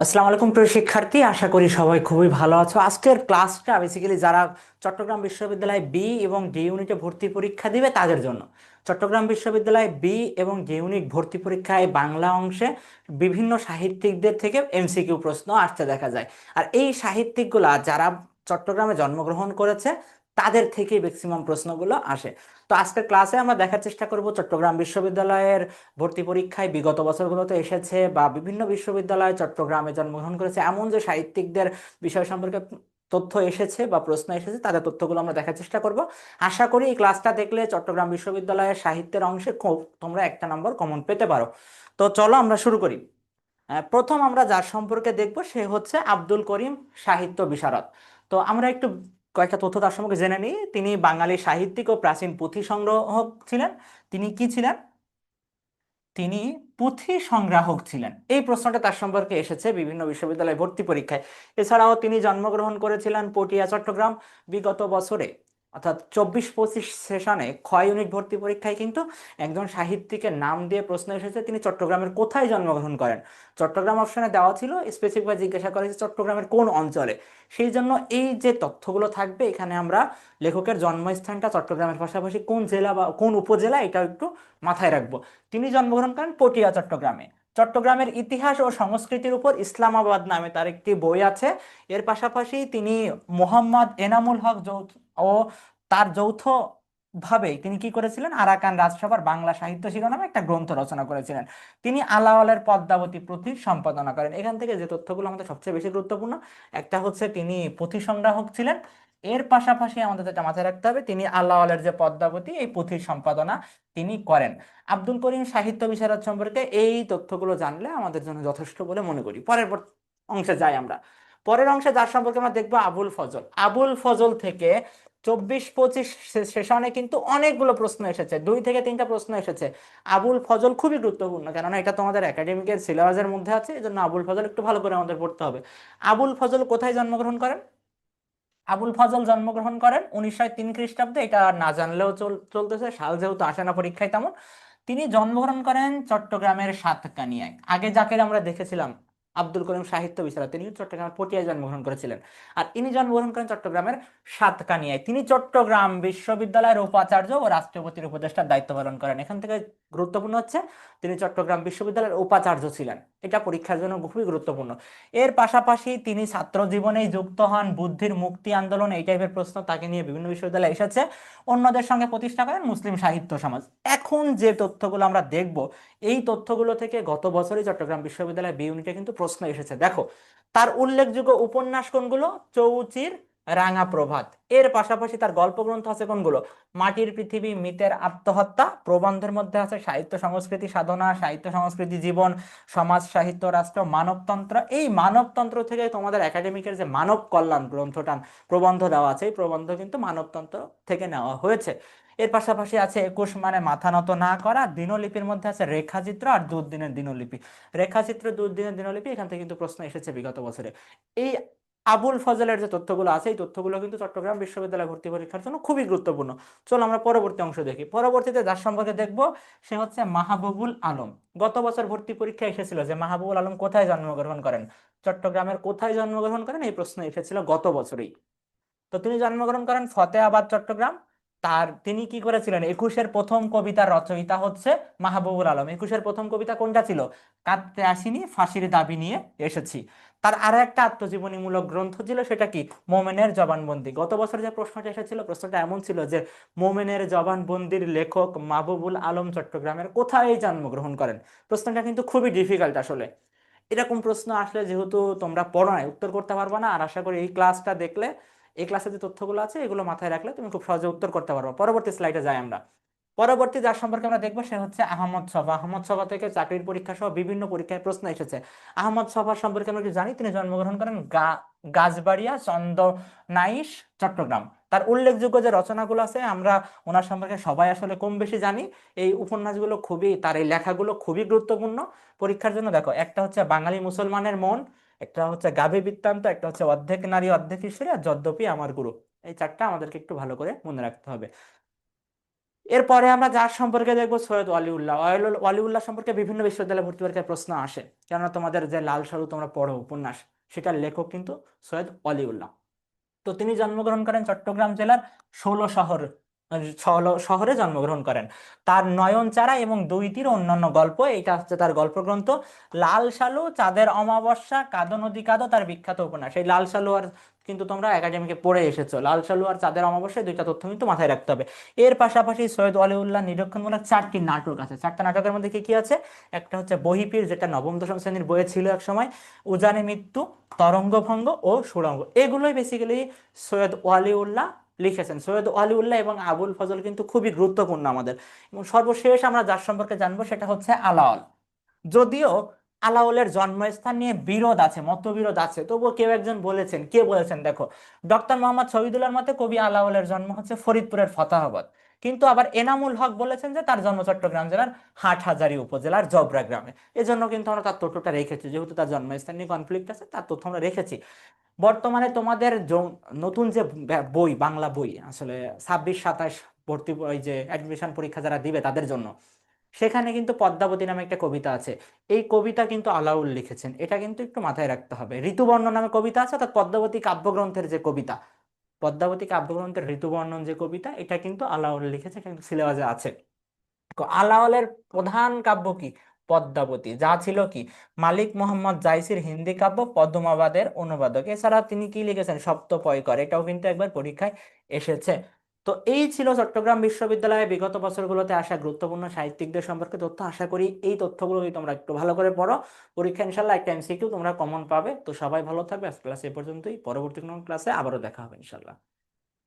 আসসালামু আলাইকুম প্রিয় শিক্ষার্থী, আশা করি সবাই খুবই ভালো আছো। আজকের ক্লাসটা বেসিক্যালি যারা চট্টগ্রাম বিশ্ববিদ্যালয় বি এবং ডি ইউনিটে ভর্তি পরীক্ষা দিবে তাদের জন্য। চট্টগ্রাম বিশ্ববিদ্যালয় বি এবং ডি ইউনিট ভর্তি পরীক্ষায় বাংলা অংশে বিভিন্ন সাহিত্যিকদের থেকে এমসিকিউ প্রশ্ন আসতে দেখা যায়। আর এই সাহিত্যিকগুলা যারা চট্টগ্রামে জন্মগ্রহণ করেছে তাদের থেকেই ম্যাক্সিমাম প্রশ্নগুলো আসে। তো আজকের ক্লাসে আমরা দেখার চেষ্টা করব চট্টগ্রাম বিশ্ববিদ্যালয়ের ভর্তি পরীক্ষায় বিগত বছরগুলোতে এসেছে বা বিভিন্ন বিশ্ববিদ্যালয় চট্টগ্রামে জন্মগ্রহণ করেছে এমন যে সাহিত্যিকদের বিষয় সম্পর্কে তথ্য এসেছে বা প্রশ্ন এসেছে তাদের তথ্যগুলো আমরা দেখার চেষ্টা করব। আশা করি এই ক্লাসটা দেখলে চট্টগ্রাম বিশ্ববিদ্যালয়ের সাহিত্যের অংশে খুব তোমরা একটা নম্বর কমন পেতে পারো। তো চলো আমরা শুরু করি। প্রথম আমরা যার সম্পর্কে দেখব সে হচ্ছে আব্দুল করিম সাহিত্য বিশারদ। তো আমরা একটু কয়েকটা তথ্য তার সম্পর্কে জেনে নিই। তিনি বাঙালি সাহিত্যিক ও প্রাচীন পুঁথি সংগ্রাহক ছিলেন। তিনি কি ছিলেন? তিনি পুঁথি সংগ্রাহক ছিলেন। এই প্রশ্নটা তার সম্পর্কে এসেছে বিভিন্ন বিশ্ববিদ্যালয় ভর্তি পরীক্ষায়। এছাড়াও তিনি জন্মগ্রহণ করেছিলেন পটিয়া, চট্টগ্রাম। বিগত বছরে অর্থাৎ 24-25 সেশনে ক্ষয় ইউনিট ভর্তি পরীক্ষায় কিন্তু একজন সাহিত্যিকের নাম দিয়ে প্রশ্ন এসেছে, তিনি চট্টগ্রামের কোথায় জন্মগ্রহণ করেন। চট্টগ্রাম অপশনে দেওয়া ছিল, স্পেসিফিকভাবে জিজ্ঞাসা করেছে চট্টগ্রামের কোন অঞ্চলে। সেই জন্য এই যে তথ্যগুলো থাকবে এখানে আমরা লেখকের জন্মস্থানটা চট্টগ্রামের পাশাপাশি কোন জেলা বা কোন উপজেলা এটা একটু মাথায় রাখবো। তিনি জন্মগ্রহণ করেন পটিয়া, চট্টগ্রামে। চট্টগ্রামের ইতিহাস ও সংস্কৃতির উপর ইসলামাবাদ নামে তার একটি বই আছে। এর পাশাপাশি তিনি মোহাম্মদ এনামুল হক যৌথ ও তার যৌথ ভাবে তিনি কি করেছিলেন, আরাকান রাজসভার বাংলা সাহিত্য শিরোনামে একটা গ্রন্থ রচনা করেছিলেন। তিনি আলাওলের পদ্মাবতী পুঁথি সম্পাদনা করেন। এখান থেকে যে তথ্যগুলো আমাদের সবচেয়ে বেশি গুরুত্বপূর্ণ, একটা হচ্ছে তিনি পুঁথি সংগ্রাহক ছিলেন। এর পাশাপাশি আমাদের যেটা মাথায় রাখতে হবে, তিনি আলাওলের যে পদ্মাবতী এই পুঁথির সম্পাদনা তিনি করেন। আব্দুল করিম সাহিত্য বিশারদ সম্পর্কে এই তথ্যগুলো জানলে আমাদের জন্য যথেষ্ট বলে মনে করি। অংশে যাই আমরা। পরের অংশে যার সম্পর্কে আমরা দেখবো আবুল ফজল। আবুল ফজল থেকে 24-25 সেশনে কিন্তু অনেকগুলো প্রশ্ন এসেছে, 2 থেকে 3টা প্রশ্ন এসেছে। আবুল ফজল খুবই গুরুত্বপূর্ণ, কেননা এটা তোমাদের একাডেমিকের সিলেবাসের মধ্যে আছে, এই জন্য আবুল ফজল একটু ভালো করে আমাদের পড়তে হবে। আবুল ফজল কোথায় জন্মগ্রহণ করেন? আবুল ফজল জন্মগ্রহণ করেন 1903 খ্রিস্টাব্দে। এটা আর না জানলেও চলতেছে, সাল যেহেতু আসে না পরীক্ষায় তেমন। তিনি জন্মগ্রহণ করেন চট্টগ্রামের সাতকানিয়ায়। আগে যাকে আমরা দেখেছিলাম আব্দুল করিম সাহিত্য বিশারদ, তিনি চট্টগ্রামের পটিয়ায় জন্মগ্রহণ করেছিলেন। আর ইনি জন্মগ্রহণ করেন চট্টগ্রামের সাতকানিয়ায়। তিনি চট্টগ্রাম বিশ্ববিদ্যালয়ের উপাচার্য ও রাষ্ট্রপতির উপদেষ্টার দায়িত্ব পালন করেন। এখান থেকে গুরুত্বপূর্ণ হচ্ছে তিনি চট্টগ্রাম বিশ্ববিদ্যালয়ের উপাচার্য ছিলেন। এটা পরীক্ষার জন্য খুবই গুরুত্বপূর্ণ। এর পাশাপাশি তিনি ছাত্র জীবনেই যুক্ত হন বুদ্ধির মুক্তি আন্দোলন, এই টাইপের প্রশ্ন তাকে নিয়ে বিভিন্ন বিশ্ববিদ্যালয়ে এসেছে। অন্যদের সঙ্গে প্রতিষ্ঠা করেন মুসলিম সাহিত্য সমাজ। এখন যে তথ্যগুলো আমরা দেখব, এই তথ্যগুলো থেকে গত বছরই চট্টগ্রাম বিশ্ববিদ্যালয় বি ইউনিটে কিন্তু প্রশ্ন এসেছে। দেখো, তার উল্লেখযোগ্য উপন্যাস কোনগুলো? চৌচির, রাঙা প্রভাত। এর পাশাপাশি তার গল্প গ্রন্থ আছে কোনগুলো? মাটির পৃথিবী, মিতের আত্মহত্যা। প্রবন্ধের মধ্যে আছে সাহিত্য সংস্কৃতি সাধনা, সাহিত্য সংস্কৃতি জীবন, সমাজ সাহিত্য রাষ্ট্র, মানবতন্ত্র। এই মানবতন্ত্র থেকে তোমাদের একাডেমিকের যে মানব কল্যাণ গ্রন্থটা প্রবন্ধ দেওয়া আছে, এই প্রবন্ধ কিন্তু মানবতন্ত্র থেকে নেওয়া হয়েছে। এর পাশাপাশি আছে 21 মানে মাথা নত না করা। দিনলিপির মধ্যে আছে রেখাচিত্র আর দুর্দিনের দিনলিপি। রেখাচিত্র, দুর্দিনের দিনলিপি, এখান থেকে কিন্তু প্রশ্ন এসেছে বিগত বছরে। এই আবুল ফজলের যে তথ্যগুলো আছে এই তথ্যগুলো কিন্তু চট্টগ্রাম বিশ্ববিদ্যালয় ভর্তি পরীক্ষার জন্য খুবই গুরুত্বপূর্ণ। চলো আমরা পরবর্তী অংশ দেখি। পরবর্তীতে যার সম্পর্কে দেখবো সে হচ্ছে মাহবুবুল আলম। গত বছর ভর্তি পরীক্ষা এসেছিল যে মাহবুবুল আলম কোথায় জন্মগ্রহণ করেন, চট্টগ্রামের কোথায় জন্মগ্রহণ করেন, এই প্রশ্ন এসেছিল গত বছরই। তো তিনি জন্মগ্রহণ করেন ফতেহাবাদ, চট্টগ্রাম। তিনি কি করেছিলেন, 21-এর প্রথম কবিতার রচয়িতা হচ্ছে মাহবুবুল আলম। 21-এর প্রথম কবিতা কোনটা ছিল? কাঁদতে আসিনি, ফাঁসির দাবি নিয়ে এসেছি। তার আরো একটা আত্মজীবনীমূলক গ্রন্থ ছিল, সেটা কি? মোমেনের জবানবন্দি। গত বছর যে প্রশ্নটা এসেছিল, প্রশ্নটা এমন ছিল যে মোমেনের জবানবন্দির লেখক মাহবুবুল আলম চট্টগ্রামের কোথায় জন্মগ্রহণ করেন। প্রশ্নটা কিন্তু খুবই ডিফিকাল্ট আসলে। এরকম প্রশ্ন আসলে যেহেতু তোমরা পড়ো নাই, উত্তর করতে পারবে না। আর আশা করি এই ক্লাসটা দেখলে, এই ক্লাসে যে তথ্যগুলো আছে এগুলো মাথায় রাখলে তুমি খুব সহজে উত্তর করতে পারবে। পরবর্তী স্লাইডে যাই আমরা। পরবর্তী যার সম্পর্কে আমরা দেখবো সে হচ্ছে আহমদ ছফা। আহমদ ছফা থেকে চাকরির পরীক্ষা সহ বিভিন্ন পরীক্ষায় প্রশ্ন এসেছে। আহমদ ছফা সম্পর্কে আমরা কি জানি? তিনি জন্মগ্রহণ করেন গাছবাড়িয়া, চন্দনাইশ, চট্টগ্রাম। তার উল্লেখযোগ্য যে রচনাগুলো আছে আমরা ওনার সম্পর্কে সবাই আসলে কম বেশি জানি। এই উপন্যাসগুলো খুবই, তার এই লেখাগুলো খুবই গুরুত্বপূর্ণ পরীক্ষার জন্য। দেখো, একটা হচ্ছে বাঙালি মুসলমানের মন, একটা হচ্ছে গাভী বৃত্তান্ত, একটা হচ্ছে অর্ধেক নারী অর্ধেক ঈশ্বরী, আর যদ্যপি আমার গুরু। এই চারটা আমাদেরকে একটু ভালো করে মনে রাখতে হবে। এরপরে আমরা যার সম্পর্কে দেখবো সৈয়দ ওয়ালিউল্লাহ। ওয়ালিউল্লাহ সম্পর্কে বিভিন্ন বিশ্ববিদ্যালয়ে ভর্তি পরীক্ষায় প্রশ্ন আসে, কেননা তোমাদের যে লাল সালু তোমরা পড়ো উপন্যাস, সেটার লেখক কিন্তু সৈয়দ ওয়ালিউল্লাহ। তো তিনি জন্মগ্রহণ করেন চট্টগ্রাম জেলার ষোলো শহরে জন্মগ্রহণ করেন। তার নয়নচারা এবং দুই তীর অন্যান্য গল্প, এটা হচ্ছে তার গল্পগ্রন্থ। লাল সালু, চাঁদের অমাবস্যা, কাঁদো নদী কাঁদো তার বিখ্যাত উপন্যাস। এই লাল সালু আর কিন্তু তোমরা একাডেমিকে পড়ে এসেছো, লাল সালু আর চাঁদের অমাবস্যা, দুইটা তথ্য কিন্তু মাথায় রাখতে হবে। এর পাশাপাশি সৈয়দ ওয়ালিউল্লাহ নিরীক্ষণমূলক 4টি নাটক আছে। 4টা নাটকের মধ্যে কি কি আছে? একটা হচ্ছে বহিপীর, যেটা নবম দশম শ্রেণীর বইয়ে ছিল এক সময়, উজানি মৃত্যু, তরঙ্গভঙ্গ ও সুড়ঙ্গ। এগুলোই বেসিক্যালি সৈয়দ ওয়ালিউল্লাহ লিখেছেন। সৈয়দ ওয়ালিউল্লাহ এবং আবুল ফজল কিন্তু খুবই গুরুত্বপূর্ণ আমাদের। এবং সর্বশেষ আমরা যার সম্পর্কে জানবো সেটা হচ্ছে আলাওল। যদিও আলাওলের জন্মস্থান নিয়ে বিরোধ আছে, মতবিরোধ আছে, তবুও কেউ একজন বলেছেন, কে বলেছেন দেখো, ডক্টর মোহাম্মদ শহীদুল্লাহর মতে কবি আলাওলের জন্ম হচ্ছে ফরিদপুরের ফতাহাবাদ। কিন্তু আবার এনামুল হক বলেছেন যে তার জন্ম চট্টগ্রাম জেলার হাটহাজারী উপজেলার জবরা গ্রামে। এজন্য কিন্তু আমরা তার তথ্যটা রেখেছি, যেহেতু তার জন্মস্থান নিয়ে কনফ্লিক্ট আছে, তার তথ্য আমরা রেখেছি। বর্তমানে তোমাদের নতুন যে বই, বাংলা বই আসলে 26 27 ভর্তি, ওই যে অ্যাডমিশন পরীক্ষা যারা দিবে তাদের জন্য, সেখানে কিন্তু পদ্মাবতী নামে একটা কবিতা আছে। এই কবিতা কিন্তু আলাউল লিখেছেন, এটা কিন্তু একটু মাথায় রাখতে হবে। ঋতুবর্ণ নামে কবিতা আছে, অর্থাৎ পদ্মাবতী কাব্যগ্রন্থের যে কবিতা, পদ্মাবতী কাব্যগ্রন্থের ঋতুবর্ণন যে কবিতা, এটা কিন্তু আলাউল লিখেছে, এটা কিন্তু সিলেবাসে আছে। আলাওলের প্রধান কাব্য কি? পদ্মাবতী, যা ছিল কি মালিক মোহাম্মদ জাইসির হিন্দি কাব্য পদ্মাবাদের অনুবাদক। এছাড়া তিনি কি লিখেছেন? সপ্তপয়কর, এটাও কিন্তু একবার পরীক্ষায় এসেছে। তো এই ছিল চট্টগ্রাম বিশ্ববিদ্যালয়ে বিগত বছরগুলোতে আসা গুরুত্বপূর্ণ সাহিত্যিকদের সম্পর্কে তথ্য। আশা করি এই তথ্যগুলো যদি তোমরা একটু ভালো করে পড়ো, পরীক্ষা ইনশাল্লাহ একটা এমসিকিউ তোমরা কমন পাবে। তো সবাই ভালো থাকবে। আজ ক্লাস এ পর্যন্তই, পরবর্তী কোনো ক্লাসে আবারও দেখা হবে ইনশাল্লাহ।